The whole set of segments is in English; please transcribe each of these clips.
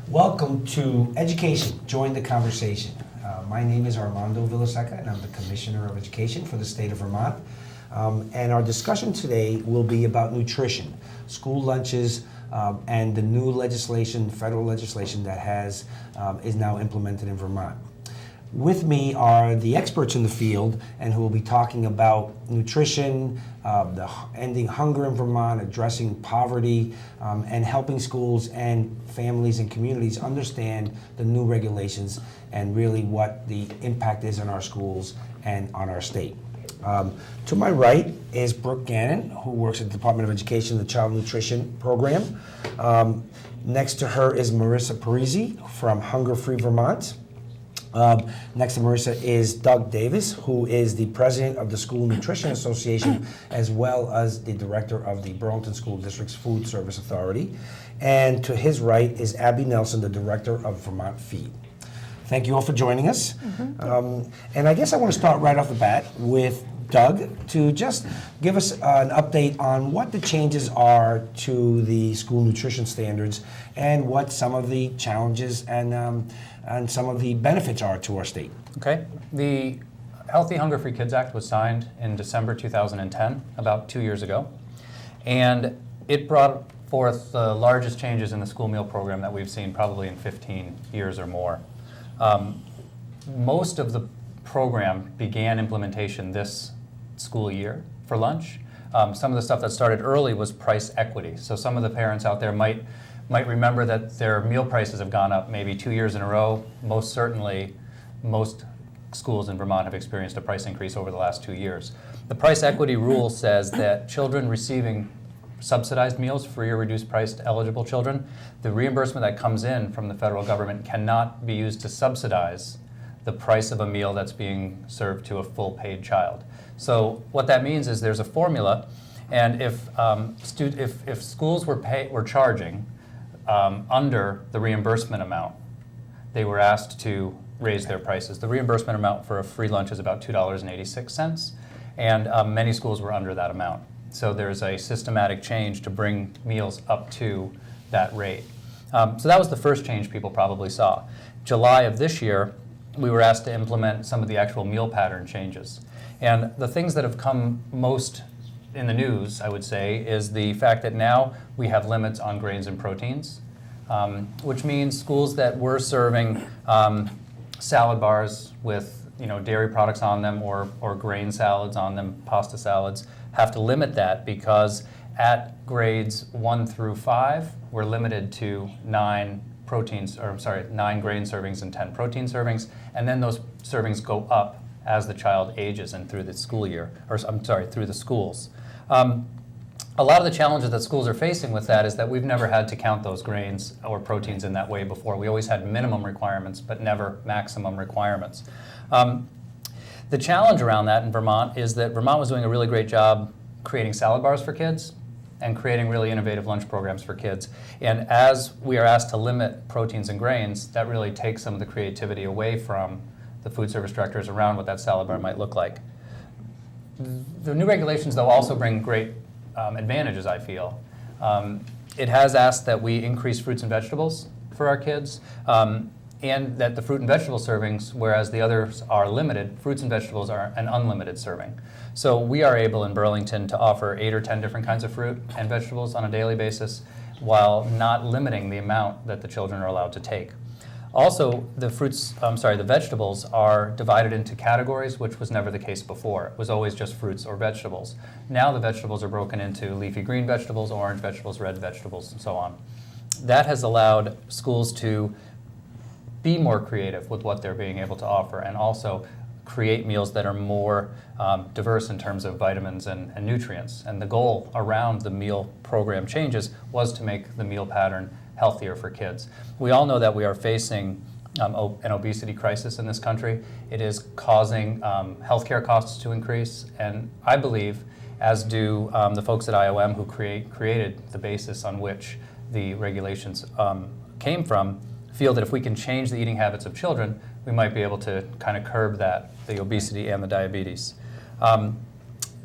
Welcome to Education. Join the conversation. My name is Armando Vilaseca, and I'm the Commissioner of Education for the state of Vermont. And our discussion today will be about nutrition, school lunches, and the new legislation, federal legislation that is now implemented in Vermont. With me are the experts in the field and who will be talking about nutrition, ending hunger in Vermont, addressing poverty, and helping schools and families and communities understand the new regulations and really what the impact is on our schools and on our state. To my right is Brooke Gannon, who works at the Department of Education, the Child Nutrition Program. Next to her is Marissa Parisi from Hunger Free Vermont. Next to Marissa is Doug Davis, who is the president of the School Nutrition Association, as well as the director of the Burlington School District's Food Service Authority. And to his right is Abbie Nelson, the director of Vermont FEED. Thank you all for joining us. And I guess I want to start right off the bat with Doug to just give us an update on what the changes are to the school nutrition standards and what some of the challenges and some of the benefits are to our state. Okay. The Healthy Hunger Free Kids Act was signed in December 2010, about 2 years ago, and it brought forth the largest changes in the school meal program that we've seen probably in 15 years or more. Most of the program began implementation this school year for lunch. Some of the stuff that started early was price equity. So some of the parents out there might remember that their meal prices have gone up maybe 2 years in a row. Most certainly, most schools in Vermont have experienced a price increase over the last 2 years. The price equity rule says that children receiving subsidized meals, free or reduced priced eligible children, the reimbursement that comes in from the federal government cannot be used to subsidize the price of a meal that's being served to a full paid child. So what that means is there's a formula, and if schools were charging under the reimbursement amount, they were asked to raise their prices. The reimbursement amount for a free lunch is about $2.86, and many schools were under that amount. So there's a systematic change to bring meals up to that rate. So that was the first change people probably saw. July of this year, we were asked to implement some of the actual meal pattern changes. And the things that have come most in the news, I would say, is the fact that now we have limits on grains and proteins, which means schools that were serving salad bars with dairy products on them or grain salads on them, pasta salads, have to limit that because at grades 1 through 5, we're limited to 9 grain servings and 10 protein servings, and then those servings go up as the child ages and through the school year, through the schools. A lot of the challenges that schools are facing with that is that we've never had to count those grains or proteins in that way before. We always had minimum requirements, but never maximum requirements. The challenge around that in Vermont is that Vermont was doing a really great job creating salad bars for kids and creating really innovative lunch programs for kids. And as we are asked to limit proteins and grains, that really takes some of the creativity away from the food service directors around what that salad bar might look like. The new regulations, though, also bring great advantages, I feel. It has asked that we increase fruits and vegetables for our kids, and that the fruit and vegetable servings, whereas the others are limited, fruits and vegetables are an unlimited serving. So we are able in Burlington to offer 8 or 10 different kinds of fruit and vegetables on a daily basis while not limiting the amount that the children are allowed to take. Also, the vegetables are divided into categories, which was never the case before. It was always just fruits or vegetables. Now the vegetables are broken into leafy green vegetables, orange vegetables, red vegetables, and so on. That has allowed schools to be more creative with what they're being able to offer and also create meals that are more diverse in terms of vitamins and nutrients. And the goal around the meal program changes was to make the meal pattern healthier for kids. We all know that we are facing an obesity crisis in this country. It is causing healthcare costs to increase, and I believe, as do the folks at IOM who created the basis on which the regulations came from, feel that if we can change the eating habits of children, we might be able to kind of curb the obesity and the diabetes.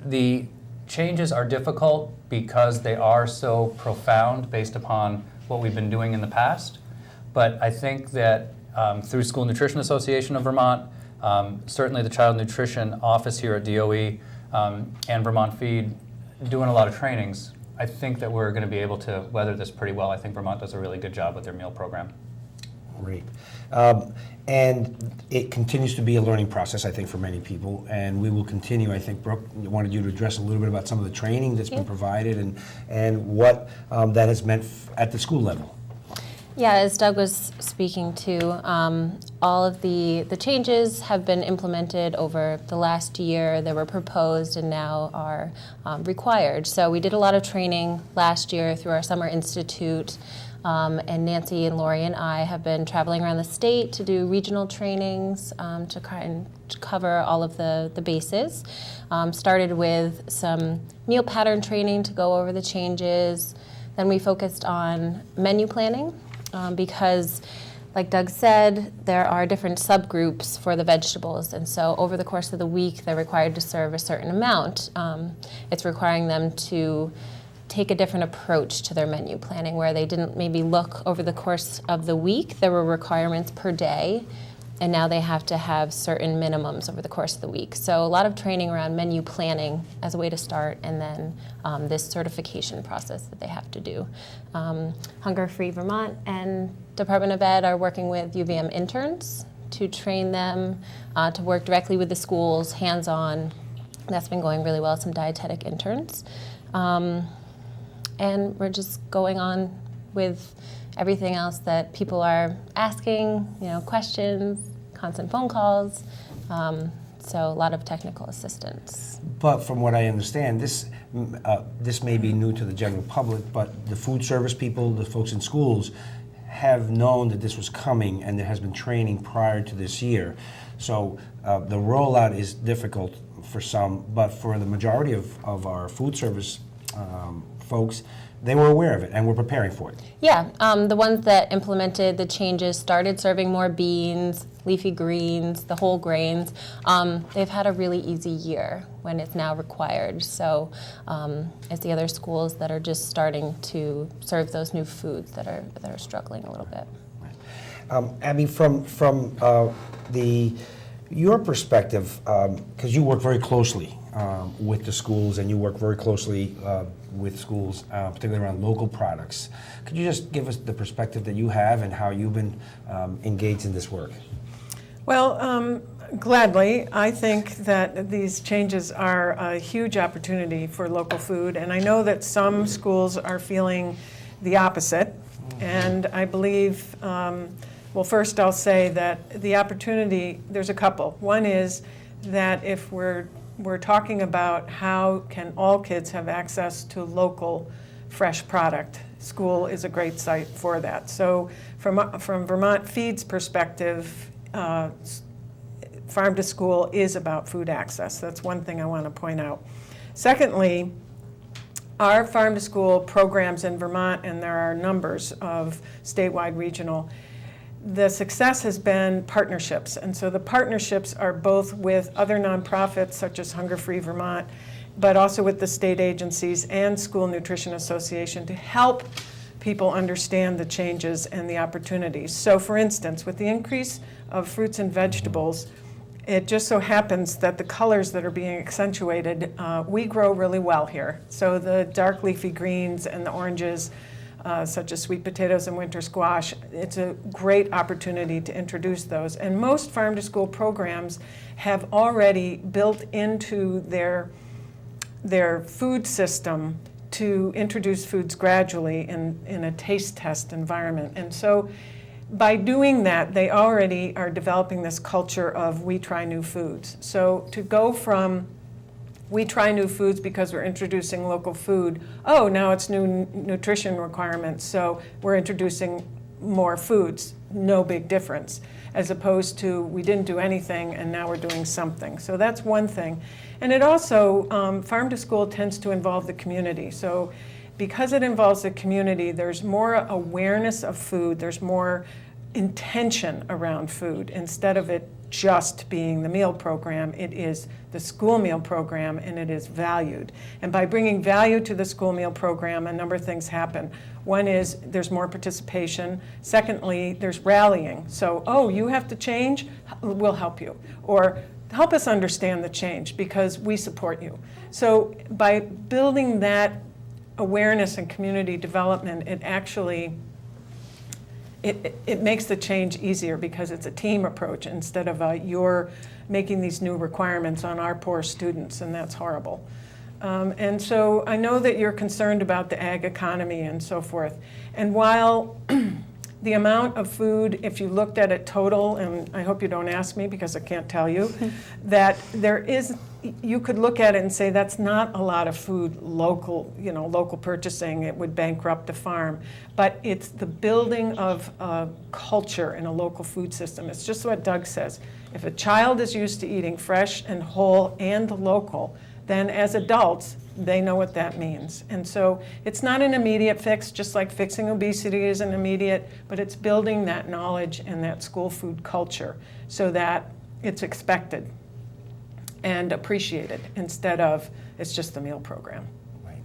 The changes are difficult because they are so profound based upon what we've been doing in the past. But I think that through School Nutrition Association of Vermont, certainly the Child Nutrition Office here at DOE, and Vermont FEED doing a lot of trainings, I think that we're going to be able to weather this pretty well. I think Vermont does a really good job with their meal program. Great. And it continues to be a learning process, I think, for many people, and we will continue. I think, Brooke, I wanted you to address a little bit about some of the training that's been provided and what that has meant at the school level. Yeah, as Doug was speaking to, all of the changes have been implemented over the last year. They were proposed and now are required. So we did a lot of training last year through our Summer Institute, and Nancy and Lori and I have been traveling around the state to do regional trainings to cover all of the bases. Started with some meal pattern training to go over the changes. Then we focused on menu planning. Because, like Doug said, there are different subgroups for the vegetables, and so over the course of the week, they're required to serve a certain amount. It's requiring them to take a different approach to their menu planning, where they didn't maybe look over the course of the week. There were requirements per day, and now they have to have certain minimums over the course of the week. So a lot of training around menu planning as a way to start, and then this certification process that they have to do. Hunger Free Vermont and Department of Ed are working with UVM interns to train them to work directly with the schools, hands-on. That's been going really well, some dietetic interns. And we're just going on with everything else that people are asking, questions, constant phone calls, so a lot of technical assistance. But from what I understand, this may be new to the general public, but the food service people, the folks in schools, have known that this was coming, and there has been training prior to this year. So the rollout is difficult for some, but for the majority of our food service folks, they were aware of it and were preparing for it. Yeah, the ones that implemented the changes started serving more beans, leafy greens, the whole grains. They've had a really easy year when it's now required. So it's the other schools that are just starting to serve those new foods that are struggling a little bit. Abbie, from your perspective, because you work very closely with the schools, and you work very closely with schools, particularly around local products. Could you just give us the perspective that you have and how you've been engaged in this work? Well, gladly. I think that these changes are a huge opportunity for local food, and I know that some schools are feeling the opposite, and I believe, well, first I'll say that the opportunity, there's a couple. One is that if we're talking about how can all kids have access to local fresh product, school is a great site for that. So from Vermont FEED's perspective, farm to school is about food access. That's one thing I want to point out. Secondly, our farm to school programs in Vermont, and there are numbers of statewide, regional, the success has been partnerships. And so the partnerships are both with other nonprofits such as Hunger Free Vermont, but also with the state agencies and School Nutrition Association to help people understand the changes and the opportunities. So for instance, with the increase of fruits and vegetables, it just so happens that the colors that are being accentuated, we grow really well here. So the dark leafy greens and the oranges, such as sweet potatoes and winter squash, it's a great opportunity to introduce those. And most farm-to-school programs have already built into their food system to introduce foods gradually in a taste test environment. And so by doing that, they already are developing this culture of we try new foods. So to go from we try new foods because we're introducing local food. Oh, now it's new nutrition requirements, so we're introducing more foods. No big difference. As opposed to we didn't do anything and now we're doing something. So that's one thing. And it also, farm to school tends to involve the community. So because it involves the community, there's more awareness of food, there's more intention around food instead of it just being the meal program. It is the school meal program, and it is valued. And by bringing value to the school meal program, a number of things happen. One is there's more participation. Secondly, there's rallying. So, oh, you have to change? We'll help you. Or help us understand the change because we support you. So by building that awareness and community development, it actually it makes the change easier because it's a team approach instead of you're making these new requirements on our poor students, and that's horrible. And so I know that you're concerned about the ag economy and so forth. And while the amount of food, if you looked at it total, and I hope you don't ask me because I can't tell you, that there is, you could look at it and say that's not a lot of food local, local purchasing. It would bankrupt the farm. But it's the building of a culture in a local food system. It's just what Doug says. If a child is used to eating fresh and whole and local, then as adults, they know what that means. And so it's not an immediate fix, just like fixing obesity isn't immediate, but it's building that knowledge and that school food culture so that it's expected and appreciated instead of it's just the meal program. Right.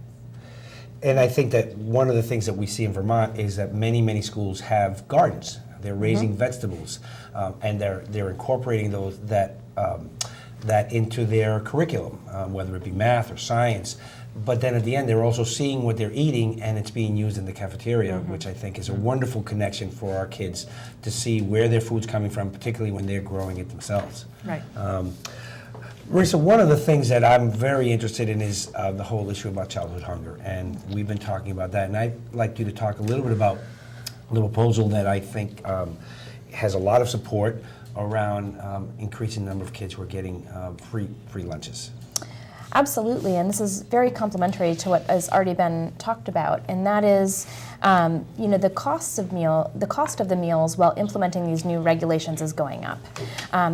And I think that one of the things that we see in Vermont is that many, many schools have gardens. They're raising vegetables, and they're incorporating that into their curriculum, whether it be math or science. But then at the end, they're also seeing what they're eating, and it's being used in the cafeteria, which I think is a wonderful connection for our kids to see where their food's coming from, particularly when they're growing it themselves. Right. Marissa, one of the things that I'm very interested in is the whole issue about childhood hunger, and we've been talking about that. And I'd like you to talk a little bit about the proposal that I think has a lot of support around increasing the number of kids who are getting free lunches. Absolutely, and this is very complementary to what has already been talked about, and that is, the cost of the meals while implementing these new regulations is going up.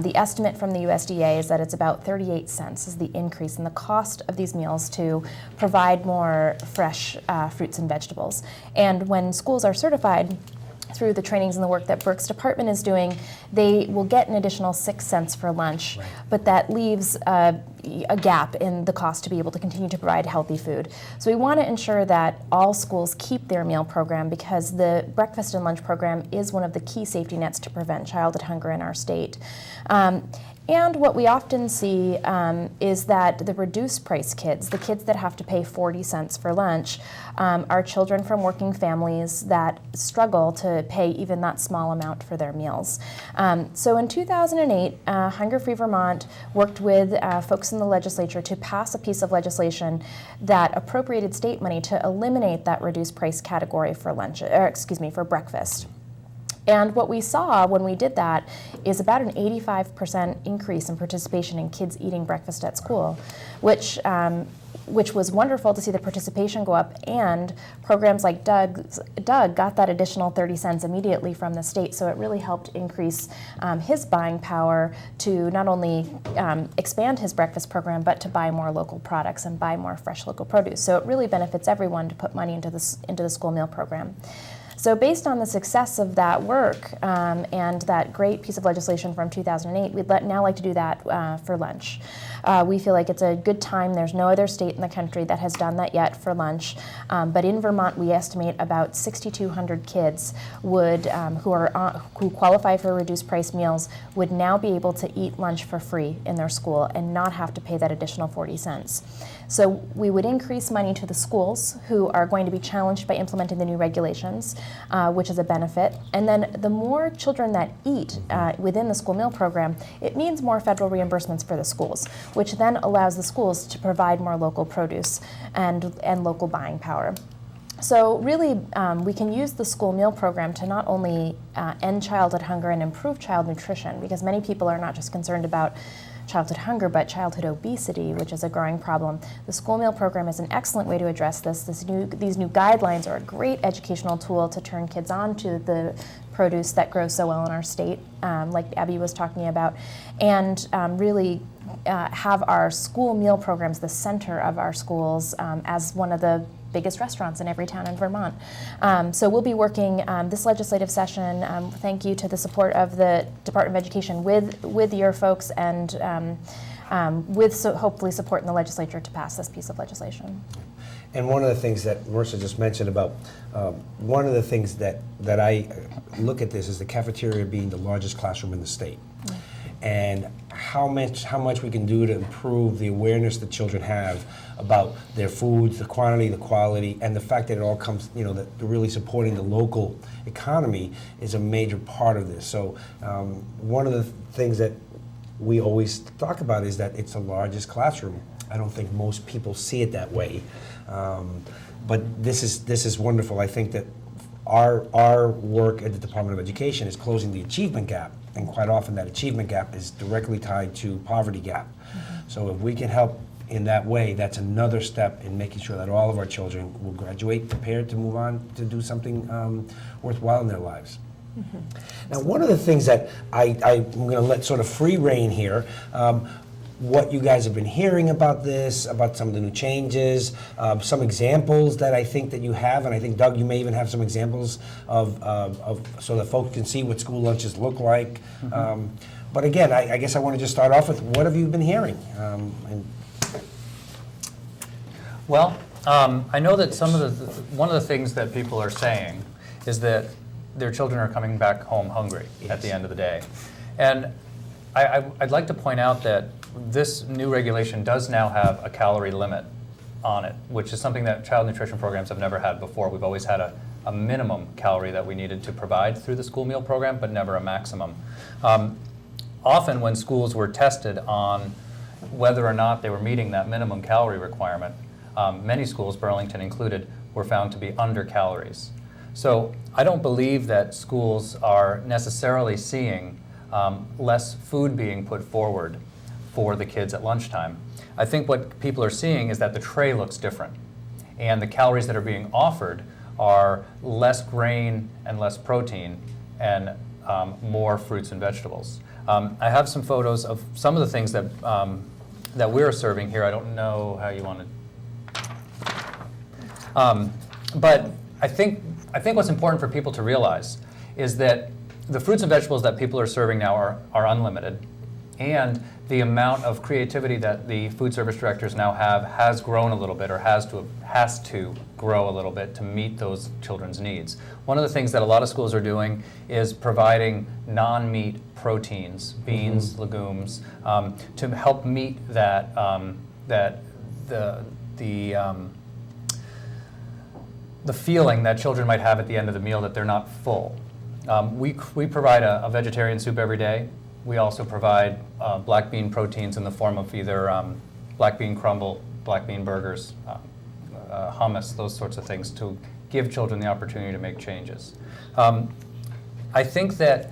The estimate from the USDA is that it's about 38 cents is the increase in the cost of these meals to provide more fresh fruits and vegetables. And when schools are certified through the trainings and the work that Brooke's department is doing, they will get an additional 6 cents for lunch, but that leaves a gap in the cost to be able to continue to provide healthy food. So we want to ensure that all schools keep their meal program because the breakfast and lunch program is one of the key safety nets to prevent childhood hunger in our state. And what we often see is that the reduced price kids, the kids that have to pay 40 cents for lunch, are children from working families that struggle to pay even that small amount for their meals. So in 2008, Hunger Free Vermont worked with folks in the legislature to pass a piece of legislation that appropriated state money to eliminate that reduced price category for for breakfast. And what we saw when we did that is about an 85% increase in participation in kids eating breakfast at school, which was wonderful to see the participation go up, and programs like Doug got that additional 30 cents immediately from the state, so it really helped increase his buying power to not only expand his breakfast program, but to buy more local products and buy more fresh local produce. So it really benefits everyone to put money into the school meal program. So based on the success of that work and that great piece of legislation from 2008, we'd now like to do that for lunch. We feel like it's a good time. There's no other state in the country that has done that yet for lunch. But in Vermont, we estimate about 6,200 kids who qualify for reduced price meals would now be able to eat lunch for free in their school and not have to pay that additional 40 cents. So we would increase money to the schools who are going to be challenged by implementing the new regulations, which is a benefit. And then the more children that eat within the school meal program, it means more federal reimbursements for the schools, which then allows the schools to provide more local produce and local buying power. So really, we can use the school meal program to not only end childhood hunger and improve child nutrition, because many people are not just concerned about childhood hunger, but childhood obesity, which is a growing problem. The school meal program is an excellent way to address this. These new guidelines are a great educational tool to turn kids on to the produce that grows so well in our state, like Abbie was talking about, and really have our school meal programs the center of our schools as one of the biggest restaurants in every town in Vermont. So we'll be working this legislative session. Thank you to the support of the Department of Education with your folks and with hopefully support in the legislature to pass this piece of legislation. And one of the things that Marissa just mentioned about, one of the things that I look at this is the cafeteria being the largest classroom in the state. And how much we can do to improve the awareness that children have about their foods, the quantity, the quality, and the fact that it all comes, that really supporting the local economy is a major part of this. So one of the things that we always talk about is that it's the largest classroom. I don't think most people see it that way, but this is wonderful. I think that our work at the Department of Education is closing the achievement gap, and quite often that achievement gap is directly tied to poverty gap. So if we can help in that way, that's another step in making sure that all of our children will graduate prepared to move on to do something worthwhile in their lives. Now, one of the things that I'm going to let sort of free rein here, what you guys have been hearing about this, about some of the new changes, some examples that I think that you have, and I think, Doug, you may even have some examples of so that folks can see what school lunches look like. But again, I guess I want to just start off with, what have you been hearing? Well, I know that one of the things that people are saying is that their children are coming back home hungry at the end of the day. And I'd like to point out that this new regulation does now have a calorie limit on it, which is something that child nutrition programs have never had before. We've always had a minimum calorie that we needed to provide through the school meal program, but never a maximum. Often when schools were tested on whether or not they were meeting that minimum calorie requirement, many schools, Burlington included, were found to be under calories. So I don't believe that schools are necessarily seeing less food being put forward for the kids at lunchtime. I think what people are seeing is that the tray looks different, and the calories that are being offered are less grain and less protein and more fruits and vegetables. I have some photos of some of the things that that we're serving here. I don't know how you want to, but I think what's important for people to realize is that the fruits and vegetables that people are serving now are unlimited, and the amount of creativity that the food service directors now have has grown a little bit, or has to grow a little bit to meet those children's needs. One of the things that a lot of schools are doing is providing non-meat proteins, beans, legumes, to help meet that the feeling that children might have at the end of the meal that they're not full. We provide a vegetarian soup every day. We also provide black bean proteins in the form of either black bean crumble, black bean burgers, hummus, those sorts of things, to give children the opportunity to make changes. I think that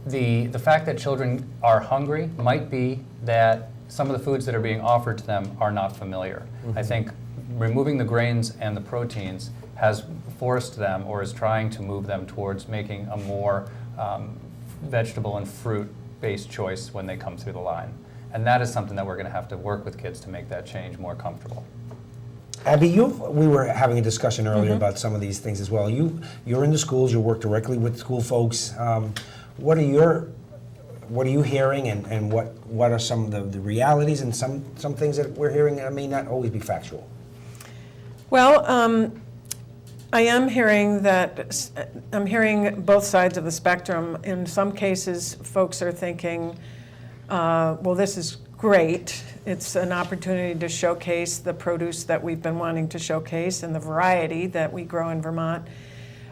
the fact that children are hungry might be that some of the foods that are being offered to them are not familiar. I think removing the grains and the proteins has forced them, or is trying to move them towards making a more vegetable and fruit-based choice when they come through the line. And that is something that we're going to have to work with kids to make that change more comfortable. Abbie, we were having a discussion earlier about some of these things as well. You're in the schools, you work directly with school folks. What are you hearing, and what are some of the realities and some things that we're hearing that may not always be factual? Well, I am hearing both sides of the spectrum. In some cases, folks are thinking, well, this is great. It's an opportunity to showcase the produce that we've been wanting to showcase and the variety that we grow in Vermont.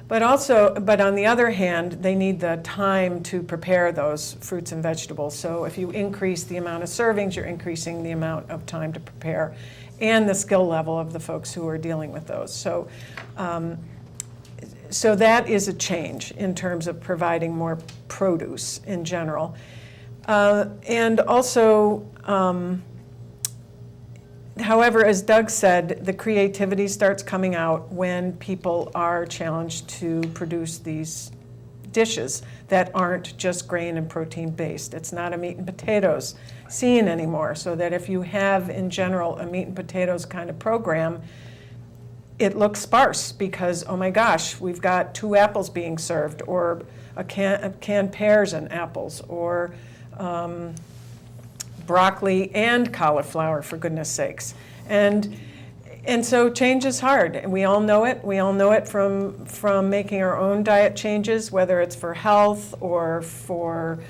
But on the other hand, they need the time to prepare those fruits and vegetables. So if you increase the amount of servings, you're increasing the amount of time to prepare and the skill level of the folks who are dealing with those. So that is a change in terms of providing more produce in general. And also, however, as Doug said, the creativity starts coming out when people are challenged to produce these dishes that aren't just grain and protein based. It's not a meat and potatoes scene anymore, so that if you have in general a meat and potatoes kind of program, it looks sparse because, oh my gosh, we've got 2 apples being served, or canned pears and apples, or broccoli and cauliflower, for goodness sakes. And so change is hard, and we all know it. We all know it from making our own diet changes, whether it's for health or for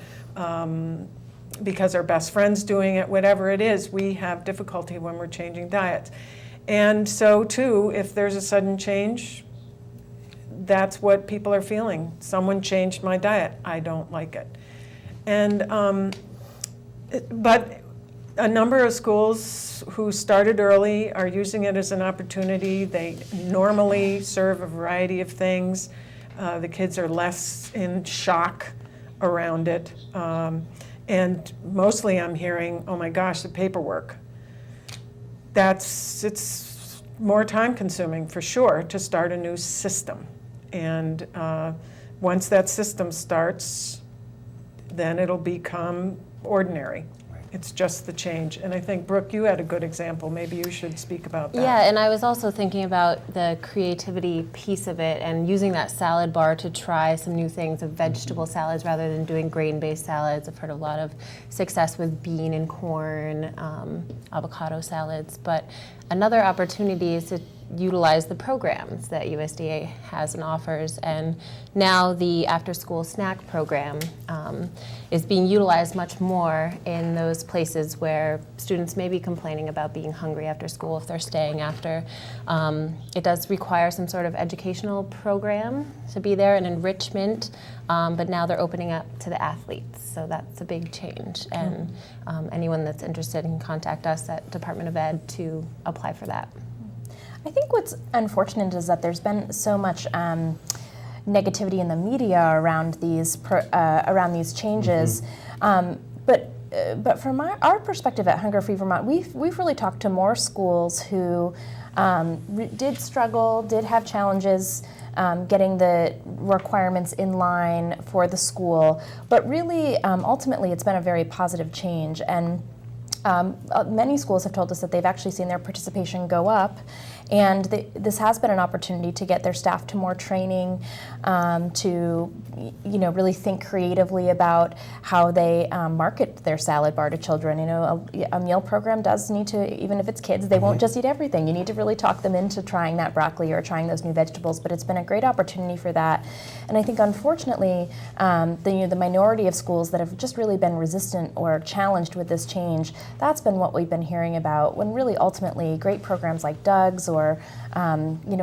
because our best friend's doing it, whatever it is, we have difficulty when we're changing diets. And so too, if there's a sudden change, that's what people are feeling. Someone changed my diet, I don't like it. And but a number of schools who started early are using it as an opportunity. They normally serve a variety of things. The kids are less in shock around it. And mostly I'm hearing, oh my gosh, the paperwork. It's more time consuming for sure to start a new system. And once that system starts, then it'll become ordinary. It's just the change. And I think, Brooke, you had a good example. Maybe you should speak about that. Yeah, and I was also thinking about the creativity piece of it and using that salad bar to try some new things of vegetable salads rather than doing grain-based salads. I've heard a lot of success with bean and corn, avocado salads. But another opportunity is to utilize the programs that USDA has and offers. And now the after-school snack program is being utilized much more in those places where students may be complaining about being hungry after school if they're staying after. It does require some sort of educational program to be there, and enrichment, but now they're opening up to the athletes. So that's a big change. And anyone that's interested can contact us at Department of Ed to apply for that. I think what's unfortunate is that there's been so much negativity in the media around these changes. But from our perspective at Hunger Free Vermont, we've really talked to more schools who did struggle, did have challenges getting the requirements in line for the school. But really, ultimately, it's been a very positive change. And many schools have told us that they've actually seen their participation go up, and this has been an opportunity to get their staff to more training, to really think creatively about how they market their salad bar to children. A meal program does need to, even if it's kids, they won't just eat everything. You need to really talk them into trying that broccoli or trying those new vegetables. But it's been a great opportunity for that. And I think, unfortunately, the minority of schools that have just really been resistant or challenged with this change, that's been what we've been hearing about, when really ultimately great programs like Doug's or a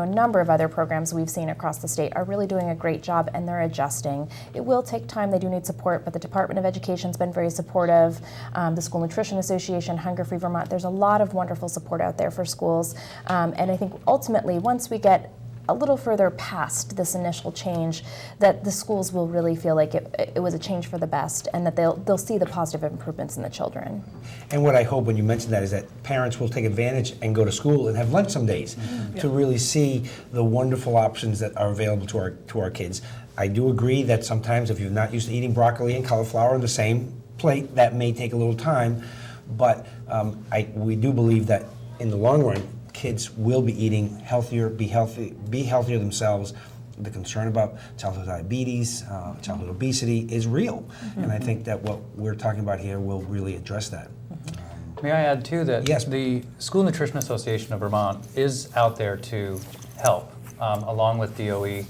number of other programs we've seen across the state are really doing a great job, and they're adjusting. It will take time, they do need support, but the Department of Education's been very supportive. The School Nutrition Association, Hunger Free Vermont, there's a lot of wonderful support out there for schools. And I think ultimately, once we get a little further past this initial change, that the schools will really feel like it was a change for the best, and that they'll see the positive improvements in the children. And what I hope when you mention that is that parents will take advantage and go to school and have lunch some days to really see the wonderful options that are available to our kids. I do agree that sometimes if you're not used to eating broccoli and cauliflower on the same plate, that may take a little time, but we do believe that in the long run, kids will be eating healthier, be healthier themselves. The concern about childhood diabetes, childhood obesity is real. And I think that what we're talking about here will really address that. May I add, too, that Yes. the School Nutrition Association of Vermont is out there to help, along with DOE,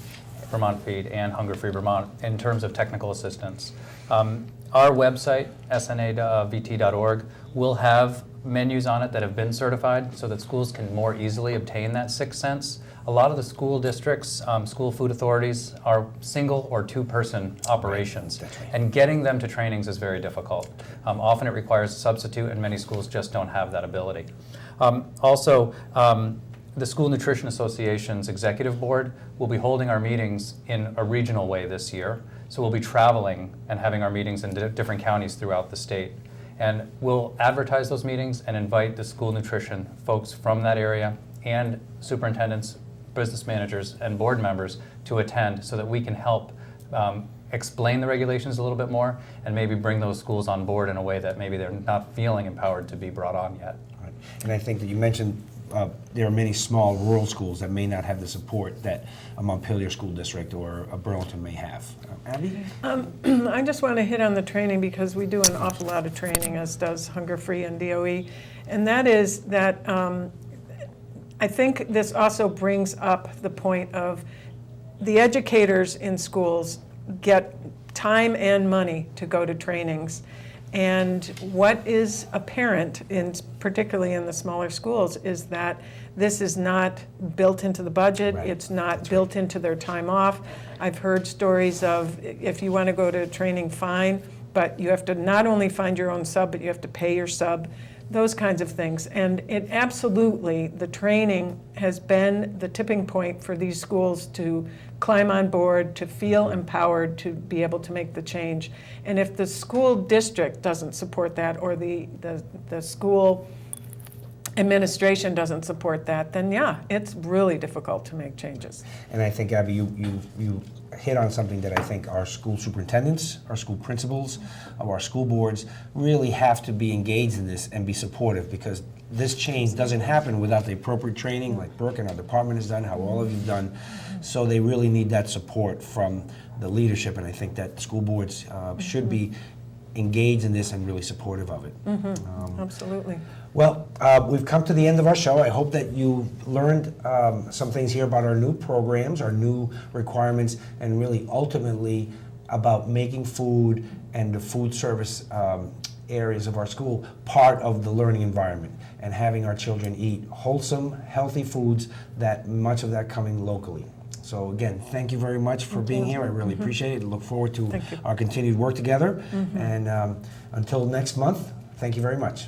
Vermont FEED, and Hunger Free Vermont, in terms of technical assistance. Our website, snavt.org, will have menus on it that have been certified so that schools can more easily obtain that 6 cents. A lot of the school districts, school food authorities are single or two-person operations, That's right. and getting them to trainings is very difficult. Often it requires a substitute, and many schools just don't have that ability. Also, the School Nutrition Association's Executive Board will be holding our meetings in a regional way this year. So we'll be traveling and having our meetings in different counties throughout the state. And we'll advertise those meetings and invite the school nutrition folks from that area and superintendents, business managers, and board members to attend so that we can help explain the regulations a little bit more and maybe bring those schools on board in a way that maybe they're not feeling empowered to be brought on yet. Right. And I think that you mentioned there are many small rural schools that may not have the support that a Montpelier School District or a Burlington may have. Abbie? I just want to hit on the training because we do an awful lot of training, as does Hunger Free and DOE. And that is that I think this also brings up the point of the educators in schools get time and money to go to trainings. And what is apparent, particularly in the smaller schools, is that this is not built into the budget. Right. It's not built into their time off. I've heard stories of, if you want to go to training, fine, but you have to not only find your own sub, but you have to pay your sub, those kinds of things. And it absolutely, the training has been the tipping point for these schools to climb on board, to feel empowered to be able to make the change. And if the school district doesn't support that, or the school administration doesn't support that, then yeah, it's really difficult to make changes. And I think, Abbie, you hit on something that I think our school superintendents, our school principals, our school boards really have to be engaged in this and be supportive, because this change doesn't happen without the appropriate training, like Brooke and our department has done, how all of you've done. So they really need that support from the leadership, and I think that school boards should be engaged in this and really supportive of it. Absolutely. Well, we've come to the end of our show. I hope that you learned some things here about our new programs, our new requirements, and really ultimately about making food and the food service areas of our school part of the learning environment, and having our children eat wholesome, healthy foods, that much of that coming locally. So again, thank you very much for being here. I really appreciate it. Look forward to our continued work together. And until next month, thank you very much.